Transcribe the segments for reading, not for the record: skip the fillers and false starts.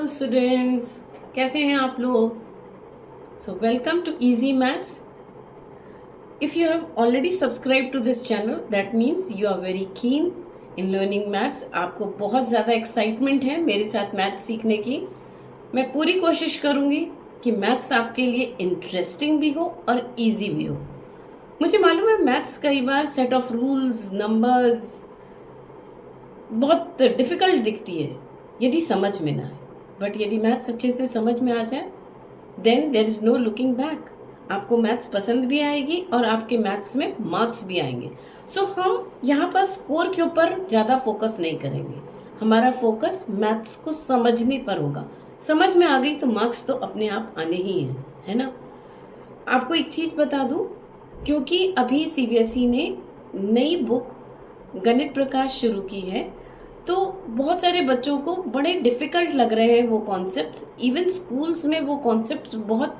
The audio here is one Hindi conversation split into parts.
स्टूडेंट्स, कैसे हैं आप लोग? So welcome to easy maths. If you have already subscribe to this channel that means you are very keen in learning maths. आपको बहुत ज़्यादा एक्साइटमेंट है मेरे साथ मैथ्स सीखने की. मैं पूरी कोशिश करूँगी कि मैथ्स आपके लिए इंटरेस्टिंग भी हो और इजी भी हो. मुझे मालूम है मैथ्स कई बार सेट ऑफ रूल्स, नंबर्स बहुत डिफ़िकल्ट दिखती है यदि समझ में ना आए. बट यदि मैथ्स अच्छे से समझ में आ जाए then there is no looking back. आपको मैथ्स पसंद भी आएगी और आपके मैथ्स में मार्क्स भी आएंगे. सो हम यहाँ पर स्कोर के ऊपर ज़्यादा फोकस नहीं करेंगे. हमारा फोकस मैथ्स को समझने पर होगा. समझ में आ गई तो मार्क्स तो अपने आप आने ही हैं, है ना. आपको एक चीज़ बता दूँ, क्योंकि अभी सीबीएसई ने नई बुक गणित प्रकाश शुरू की है तो बहुत सारे बच्चों को बड़े डिफ़िकल्ट लग रहे हैं वो कॉन्सेप्ट्स. इवन स्कूल्स में वो कॉन्सेप्ट्स बहुत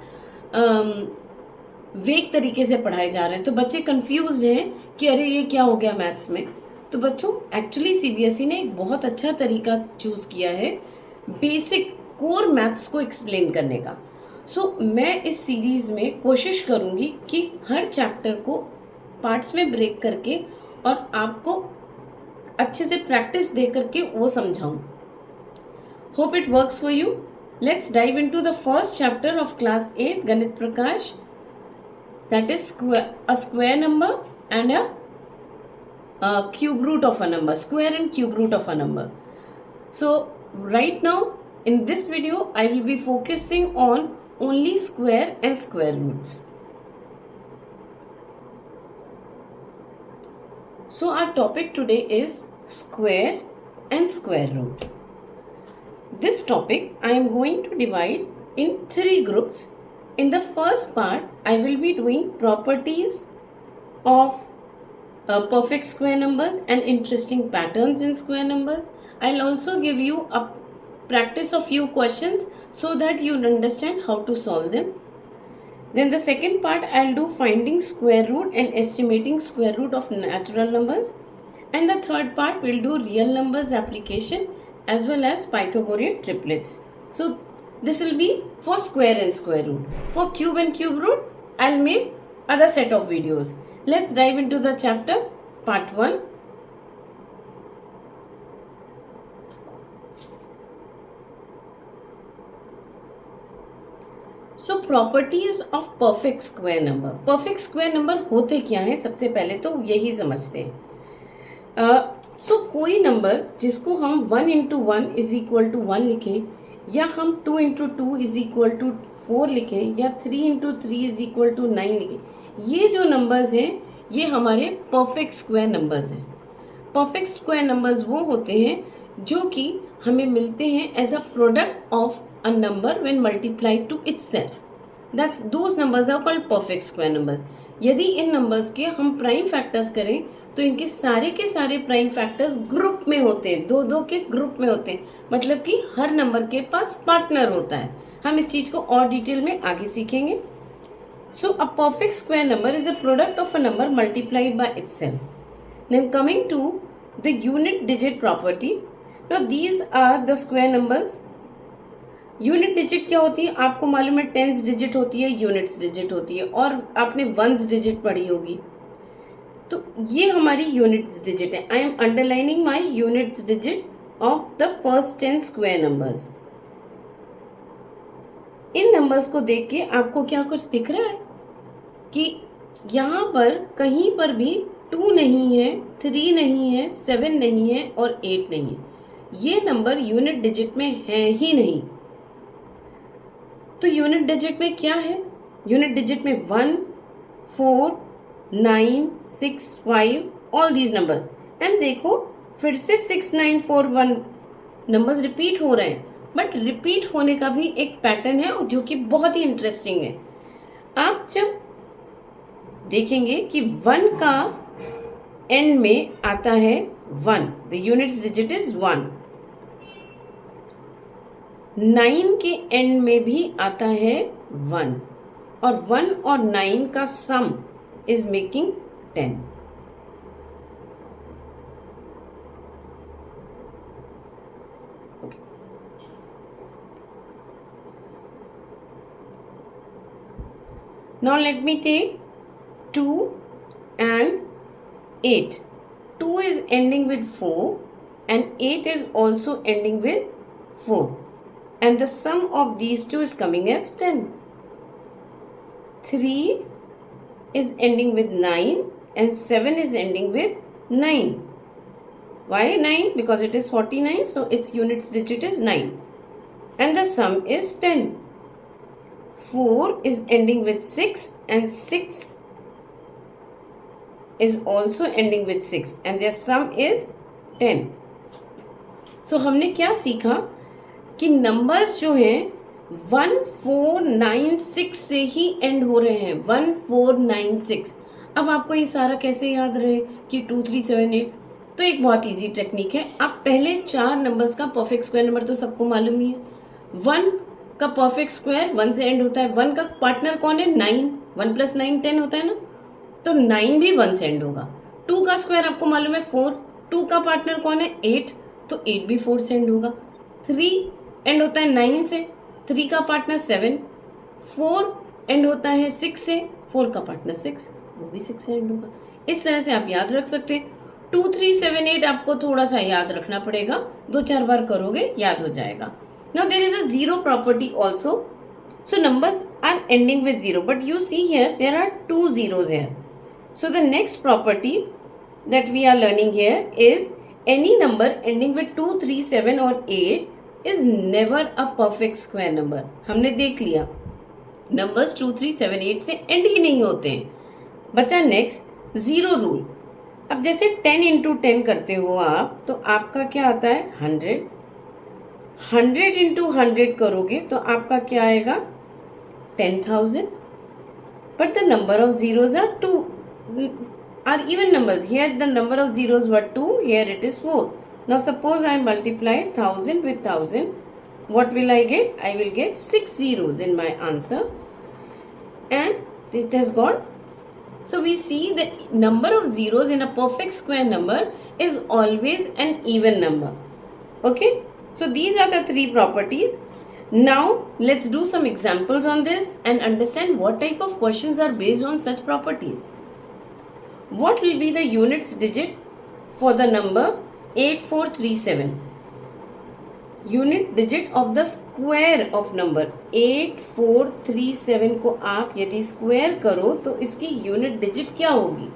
वेग तरीके से पढ़ाए जा रहे हैं. तो बच्चे कंफ्यूज हैं कि अरे ये क्या हो गया मैथ्स में. तो बच्चों, एक्चुअली सीबीएसई ने एक बहुत अच्छा तरीका चूज़ किया है बेसिक कोर मैथ्स को एक्सप्लेन करने का. सो मैं इस सीरीज़ में कोशिश करूँगी कि हर चैप्टर को पार्ट्स में ब्रेक करके और आपको अच्छे से प्रैक्टिस दे करके वो समझाऊं. Hope it works for you. Let's dive into the first chapter of class 8 Ganit Prakash, that is a square number and a cube root of a number, square and cube root of a number. So right now in this video I will be focusing on only square and square roots. So our topic today is square and square root. This topic I am going to divide in 3 groups. In the first part I will be doing properties of perfect square numbers and interesting patterns in square numbers. I'll also give you a practice of few questions so that you understand how to solve them. Then the second part I'll do finding square root and estimating square root of natural numbers. And the third part we'll do real numbers application as well as Pythagorean triplets. So this will be for square and square root. For cube and cube root I'll make other set of videos. Let's dive into the chapter part 1. So properties of perfect square number. Perfect square number होते क्या हैं, सबसे पहले तो यही समझते हैं. सो कोई नंबर जिसको हम 1 इंटू 1 इज इक्वल टू 1 लिखें, या हम 2 इंटू 2 इज इक्वल टू 4 लिखें, या 3 इंटू 3 इज इक्वल टू 9 लिखें, ये जो नंबर्स हैं ये हमारे परफेक्ट स्क्वायर नंबर्स हैं. परफेक्ट स्क्वायर नंबर्स वो होते हैं जो कि हमें मिलते हैं as a product of a number when multiplied to itself. That's those numbers are called perfect square numbers. यदि इन नंबर्स के हम प्राइम फैक्टर्स करें तो इनके के सारे प्राइम फैक्टर्स ग्रुप में होते हैं, दो दो के ग्रुप में होते हैं. मतलब कि हर नंबर के पास पार्टनर होता है. हम इस चीज को और डिटेल में आगे सीखेंगे. So a perfect square number is a product of a number multiplied by itself. Now coming to the unit digit property. Now these are the square numbers. Unit digit क्या होती है आपको मालूम है, टेंस डिजिट होती है, यूनिट्स डिजिट होती है, और आपने वंस डिजिट पढ़ी होगी. तो ये हमारी यूनिट्स डिजिट है. I am underlining my units digit of the first 10 square numbers. In numbers को देख के आपको क्या कुछ दिख रहा है कि यहाँ पर कहीं पर भी 2 नहीं है, 3 नहीं है, 7 नहीं है और 8 नहीं है. ये नंबर यूनिट डिजिट में है ही नहीं. तो यूनिट डिजिट में क्या है? यूनिट डिजिट में 1, 4, 9, 6, 5 ऑल दीज नंबर. एंड देखो फिर से 6, 9, 4, 1 नंबर्स रिपीट हो रहे हैं. बट रिपीट होने का भी एक पैटर्न है जो कि बहुत ही इंटरेस्टिंग है. आप जब देखेंगे कि 1 का एंड में आता है 1, द यूनिट डिजिट इज 1. 9 के एंड में भी आता है 1, और 1 और 9 का सम is making 10. Now let me take 2 and 8. 2 is ending with 4 and 8 is also ending with 4. And the sum of these two is coming as 10. 3 is ending with 9 and 7 is ending with 9. Why 9? Because it is 49, so its units digit is 9. And the sum is 10. 4 is ending with 6 and 6 is also ending with 6 and their sum is 10. So हमने क्या सीखा कि नंबर्स जो हैं 1496 से ही एंड हो रहे हैं. 1496. अब आपको ये सारा कैसे याद रहे कि 2378? तो एक बहुत इजी टेक्निक है. आप पहले 4 नंबर्स का परफेक्ट स्क्वायर नंबर तो सबको मालूम ही है. 1 का परफेक्ट स्क्वायर 1 से एंड होता है. 1 का पार्टनर कौन है? 9. 1 + 9 10 होता है ना, तो 9 भी 1 से एंड होगा. 2 का स्क्वायर आपको मालूम है 4. 2 का पार्टनर कौन है? 8, तो 8 भी 4 से एंड होगा. 3 एंड होता है 9 से. 3 का पार्टनर 7. 4 एंड होता है 6 से. 4 का पार्टनर 6, वो भी 6 से एंड होगा. इस तरह से आप याद रख सकते हैं. 2378 आपको थोड़ा सा याद रखना पड़ेगा. 2-4 बार करोगे याद हो जाएगा. Now there is a zero property also. So numbers are ending with 0, but you see here there are 2 zeros here. So the next property that we are learning here is any number ending with 2, 3, 7 or 8 is never a perfect square number. हमने देख लिया numbers 2, 3, 7, 8 से end ही नहीं होते हैं. बचा next जीरो रूल. अब जैसे 10 into 10 करते हो आप, तो आपका क्या आता है? 100. 100 into 100 करोगे तो आपका क्या आएगा? 10,000. But the number of zeros are 2, are even numbers. Here the number of zeros were 2, here it is 4. Now suppose I multiply 1000 with 1000. What will I get? I will get 6 zeros in my answer. And it has got. So we see the number of zeros in a perfect square number is always an even number. Okay? So these are the 3 properties. Now let's do some examples on this and understand what type of questions are based on such properties. What will be the units digit for the number 8437? Unit digit of the square of number 8437 को आप यदि स्क्वायर करो तो इसकी यूनिट डिजिट क्या होगी?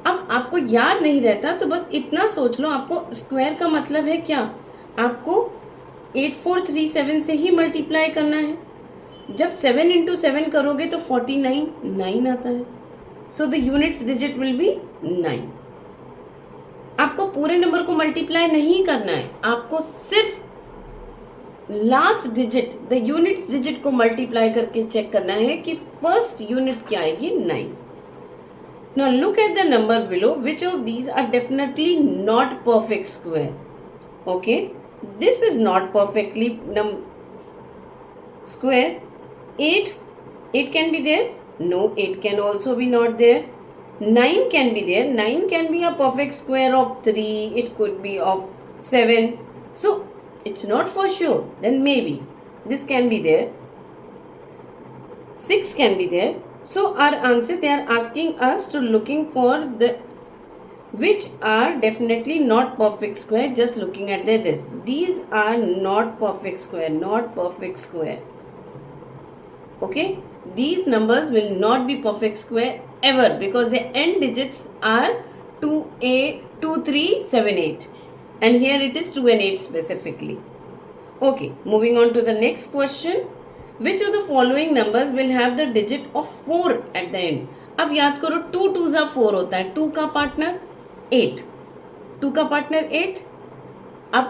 अब आपको याद नहीं रहता तो बस इतना सोच लो. आपको स्क्वायर का मतलब है क्या? आपको 8437 से ही मल्टीप्लाई करना है. जब 7 into 7 करोगे तो 49 9 आता है. So the units digit will be 9. आपको पूरे नंबर को मल्टीप्लाई नहीं करना है. आपको सिर्फ last digit the units digit को मल्टीप्लाई करके चेक करना है कि फर्स्ट यूनिट क्या आएगी? 9. Now look at the number below. Which of these are definitely not perfect square? Okay, this is not perfectly square. 8 can be there. No, 8 can also be not there. 9 can be there. 9 can be a perfect square of 3. It could be of 7. So it's not for sure. Then maybe this can be there. 6 can be there. So our answer, they are asking us to looking for the which are definitely not perfect square. Just looking at this, these are not perfect square, not perfect square. Okay, these numbers will not be perfect square ever because the end digits are 2, 3, 7, 8 and here it is 2 and 8 specifically. Okay, moving on to the next question. Which of the following numbers will have the digit of 4 at the end? अब याद करो 2 2s are 4 होता है. 2 का पार्टनर 8, 2 का पार्टनर 8. अब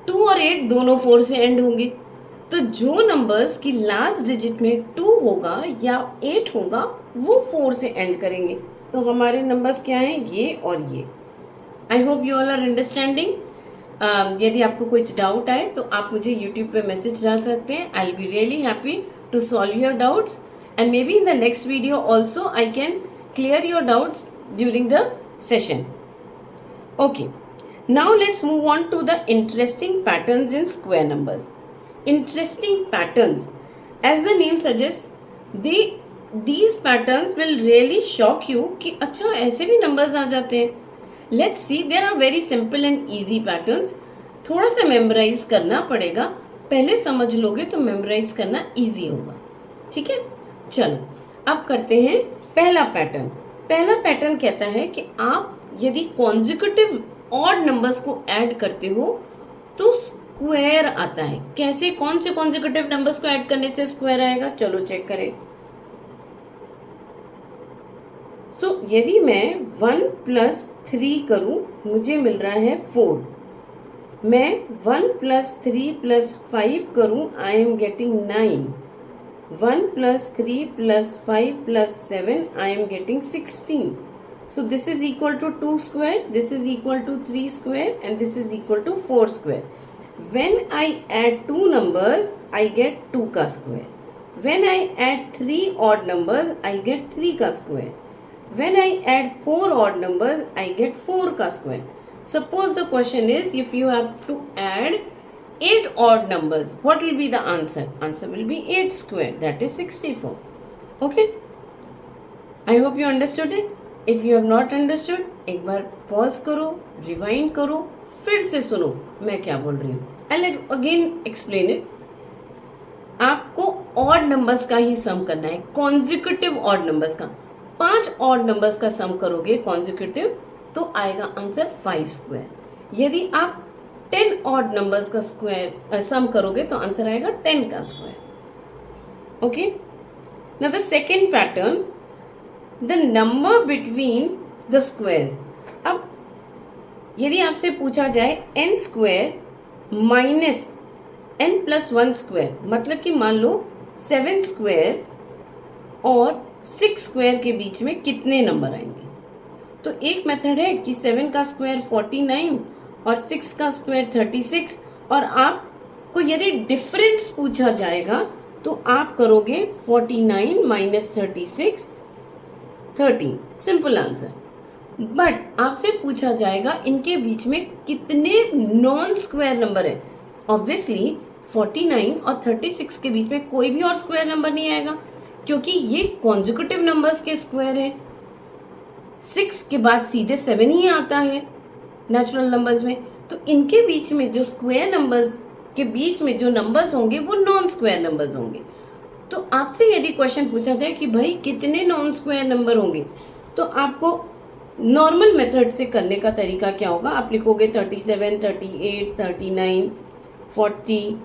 2 और 8 दोनों 4 से एंड होंगे. तो जो नंबर्स की लास्ट डिजिट में 2 होगा या 8 होगा वो 4 से एंड करेंगे. तो हमारे नंबर्स क्या हैं? ये और ये. I hope you all are understanding. यदि आपको कुछ डाउट आए तो आप मुझे यूट्यूब पे मैसेज डाल सकते हैं. I will be really happy to solve your doubts and maybe in the next video also I can clear your doubts during the session. Okay, now let's move on to the interesting patterns in square numbers. Interesting patterns, as the name suggests, they these patterns will really shock you कि अच्छा ऐसे भी numbers आ जाते हैं. Let's see, there are very simple and easy patterns. थोड़ा सा memorize करना पड़ेगा. पहले समझ लोगे तो memorize करना easy होगा. ठीक है, चलो अब करते हैं पहला पैटर्न. पहला पैटर्न कहता है कि आप यदि consecutive odd numbers को ऐड करते हो तो स्क्वायर आता है. कैसे, कौन से consecutive numbers को ऐड करने से स्क्वायर आएगा, चलो चेक करें. यदि मैं 1 + 3 करूं मुझे मिल रहा है 4. मैं 1 + 3 + 5 करूं I am getting 9. 1 + 3 + 5 + 7 I am getting 16. So this is equal to 2 square, this is equal to 3 square and this is equal to 4 square. When I add two numbers, I get 2 का square. When I add 3 odd numbers, I get 3 का square. When I add 4 odd numbers, I get 4 का square. Suppose the question is, if you have to add 8 odd numbers, what will be the answer? Answer will be 8 square, that is 64. Okay? I hope you understood it. If you have not understood, एक बार pause करो, rewind करो, फिर से सुनो मैं क्या बोल रही हूँ. I'll again explain it. आपको odd numbers का ही sum करना है, consecutive odd numbers का. 5 odd numbers का sum करोगे consecutive तो आएगा आंसर 5 square. यदि आप 10 odd numbers का square sum करोगे तो आंसर आएगा 10 का square. Okay? Now the second pattern, the number between the squares. अब यदि आपसे पूछा जाए n square minus n plus 1 square, मतलब कि मान लो 7 square और 6 स्क्वायर के बीच में कितने नंबर आएंगे. तो एक मेथड है कि 7 का स्क्वायर 49 और 6 का स्क्वायर 36. और आपको यदि डिफरेंस पूछा जाएगा तो आप करोगे 49 - 36 13. Simple answer. बट आपसे पूछा जाएगा इनके बीच में कितने नॉन स्क्वायर नंबर है. ऑब्वियसली 49 और 36 के बीच में कोई भी और स्क्वायर नंबर नहीं आएगा क्योंकि ये कॉन्जिक्यूटिव नंबर्स के स्क्वायर है. 6 के बाद सीधे 7 ही आता है नेचुरल नंबर्स में. तो इनके बीच में जो स्क्वायर नंबर्स के बीच में जो नंबर्स होंगे वो नॉन स्क्वायर नंबर्स होंगे. तो आपसे यदि क्वेश्चन पूछा जाए कि भाई कितने नॉन स्क्वायर नंबर होंगे तो आपको नॉर्मल मेथड से करने का तरीका क्या होगा. आप लिखोगे 37, 38, 39, 40,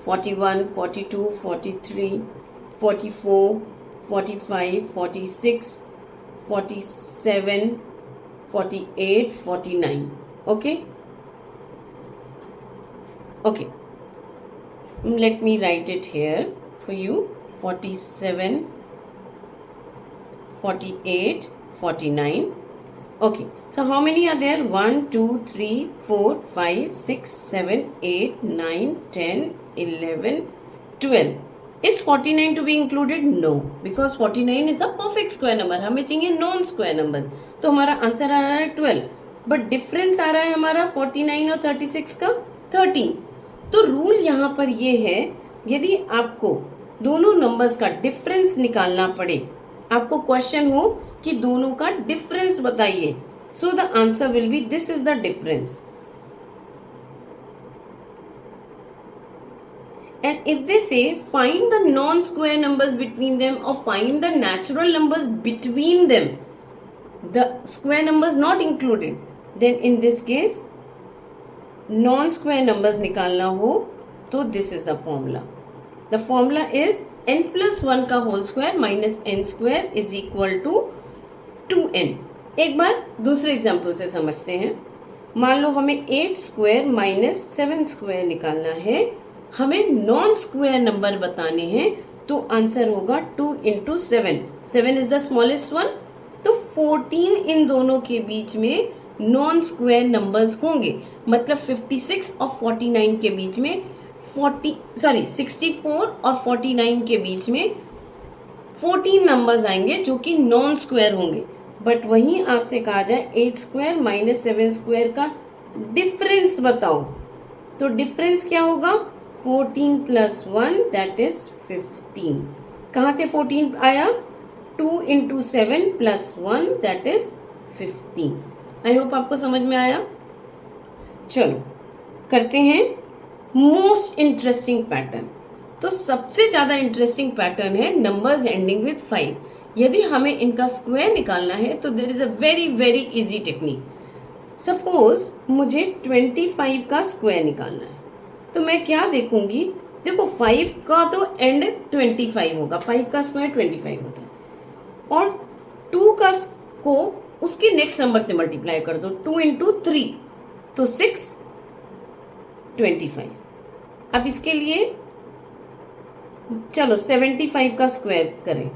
41, 42, 43, 44, 45, 46, 47, 48, 49. Okay? Okay. Let me write it here for you. 47, 48, 49. Okay. So how many are there? 1, 2, 3, 4, 5, 6, 7, 8, 9, 10, 11, 12. Is 49 to be included? No, because 49 is the perfect square number. हमें चाहिए नॉन स्क्वायर नंबर. तो हमारा आंसर आ रहा है 12. बट डिफरेंस आ रहा है हमारा 49 और 36 का 13. तो रूल यहाँ पर ये है, यदि आपको दोनों नंबर्स का डिफरेंस निकालना पड़े, आपको क्वेश्चन हो कि दोनों का डिफरेंस बताइए, so the answer will be this is the difference. And if they say find the non-square numbers between them or find the natural numbers between them, the square numbers not included, then in this case non-square numbers निकालना हो तो this is the formula. The formula is n plus 1 का whole square minus n square is equal to 2n. एक बार दूसरे एग्जाम्पल से समझते हैं. मान लो हमें 8 स्क्वायर माइनस 7 स्क्वायर निकालना है. हमें नॉन स्क्वायर नंबर बताने हैं तो आंसर होगा 2 × 7. 7 इज द स्मॉलेस्ट वन. तो 14 इन दोनों के बीच में नॉन स्क्वायर नंबर्स होंगे. मतलब 56 और 49 के बीच में 64 और 49 के बीच में 14 नंबर्स आएंगे जो कि नॉन स्क्वायर होंगे. बट वहीं आपसे कहा जाए 8 स्क्वायर माइनस 7 स्क्वायर का डिफरेंस बताओ, तो डिफरेंस क्या होगा? 14 + 1 दैट इज 15. कहाँ से 14 आया? 2 into 7 plus 1 that is 15। I hope आपको समझ में आया। चलो करते हैं मोस्ट इंटरेस्टिंग पैटर्न। तो सबसे ज़्यादा इंटरेस्टिंग पैटर्न है नंबर्स एंडिंग विथ 5। यदि हमें इनका स्क्वायर निकालना है तो there is a very very easy technique. Suppose मुझे 25 का स्क्वायर निकालना है, तो मैं क्या देखूंगी? देखो 5 का तो एंड 25 होगा, 5 का स्क्वायर 25 होता है, और 2 का को उसके नेक्स्ट नंबर से मल्टीप्लाई कर दो, 2 इंटू 3 तो 6 25। अब इसके लिए चलो 75 का स्क्वायर करें,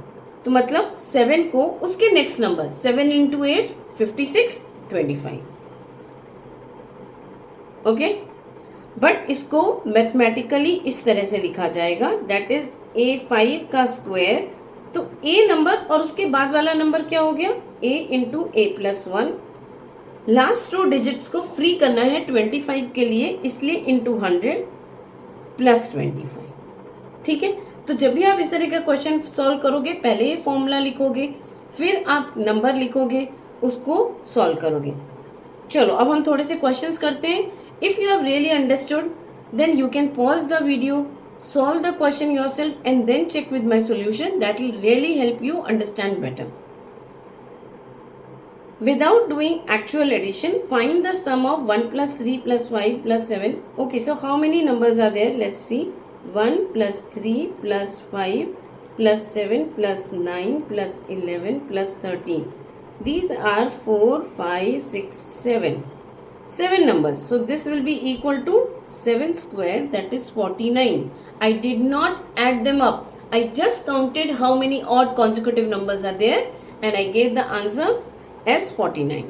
तो मतलब 7 को उसके next number 7 into 8 56 25। Okay, but इसको मैथमेटिकली इस तरह से लिखा जाएगा, दैट इज A5 का स्क्वायर। तो A नंबर और उसके बाद वाला नंबर क्या हो गया? A into A plus 1। Last 2 digits को फ्री करना है 25 के लिए, इसलिए इंटू 100 प्लस 25। ठीक है, तो जब भी आप इस तरह का क्वेश्चन सॉल्व करोगे, पहले ये फॉर्मूला लिखोगे, फिर आप नंबर लिखोगे, उसको सॉल्व करोगे। चलो अब हम थोड़े से क्वेश्चंस करते हैं। If you have really understood then you can pause the video, solve the question yourself and then check with my solution. That will really help you understand better. Without doing actual addition, find the sum of 1 plus 3 plus 5 plus 7. Okay, so how many numbers are there? Let's see. 1 plus 3 plus 5 plus 7 plus 9 plus 11 plus 13. These are 4, 5, 6, 7. 7 numbers. So this will be equal to 7 square, that is 49. I did not add them up. I just counted how many odd consecutive numbers are there and I gave the answer as 49.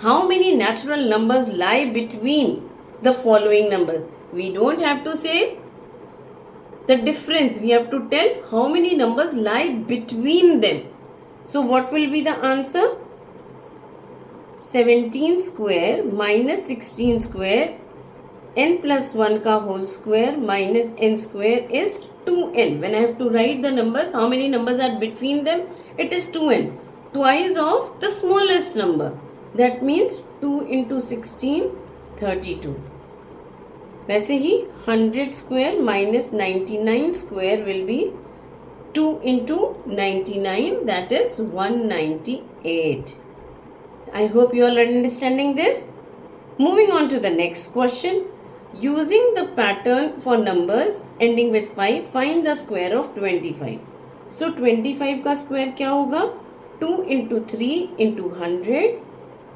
How many natural numbers lie between the following numbers? We don't have to say the difference. We have to tell how many numbers lie between them. So what will be the answer? 17 square minus 16 square n plus 1 का whole square minus n square is 2n. When I have to write the numbers, how many numbers are between them? It is 2n. Twice of the smallest number. That means 2 into 16, 32. वैसे ही 100 square minus 99 square will be 2 into 99, that is 198. I hope you all are understanding this. Moving on to the next question. Using the pattern for numbers ending with 5, find the square of 25. So 25 का square क्या होगा? 2 into 3 into 100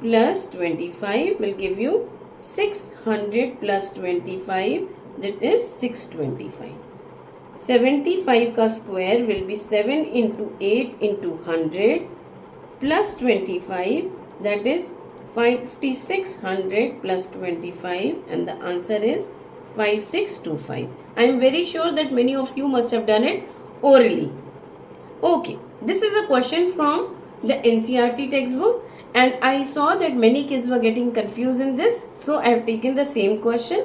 plus 25 will give you 600 plus 25, that is 625. 75 का square will be 7 into 8 into 100 plus 25, that is 5600 plus 25, and the answer is 5625. I am very sure that many of you must have done it orally. Okay, this is a question from the NCERT textbook and I saw that many kids were getting confused in this, so I have taken the same question.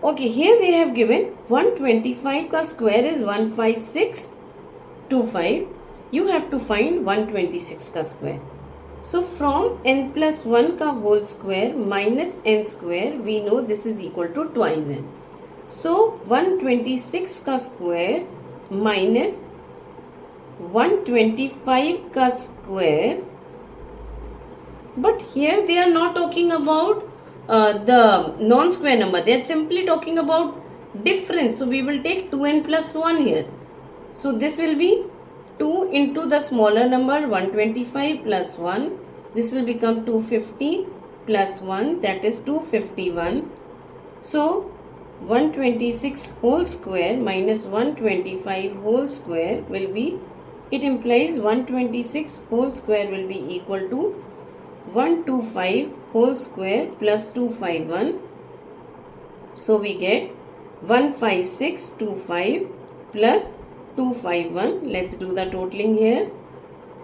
Okay, here they have given 125 का square is 15625. You have to find 126 का square. So from n plus 1 का whole square minus n square, we know this is equal to twice n. So 126 का square minus 125 का square, but here they are not talking about the non-square number. They are simply talking about difference. So we will take 2n plus 1 here. So this will be 2 into the smaller number 125 plus 1. This will become 250 plus 1, that is 251. So 126 whole square minus 125 whole square will be, it implies 126 whole square will be equal to 125 whole square plus 251. So we get 15625 plus 251. Let's do the totaling here.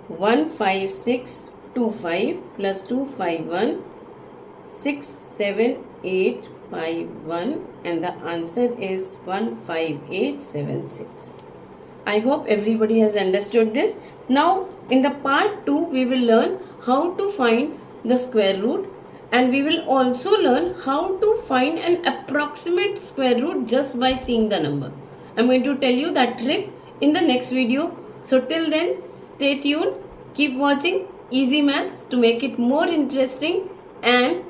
15625 plus 251, 67851, and the answer is 15876. I hope everybody has understood this. Now in the part 2 we will learn how to find the square root, and we will also learn how to find an approximate square root just by seeing the number. I'm going to tell you that trick in the next video. So till then, stay tuned, keep watching Easy Maths to make it more interesting and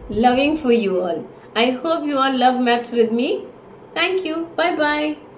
loving for you all. I hope you all love maths with me. Thank you. Bye bye.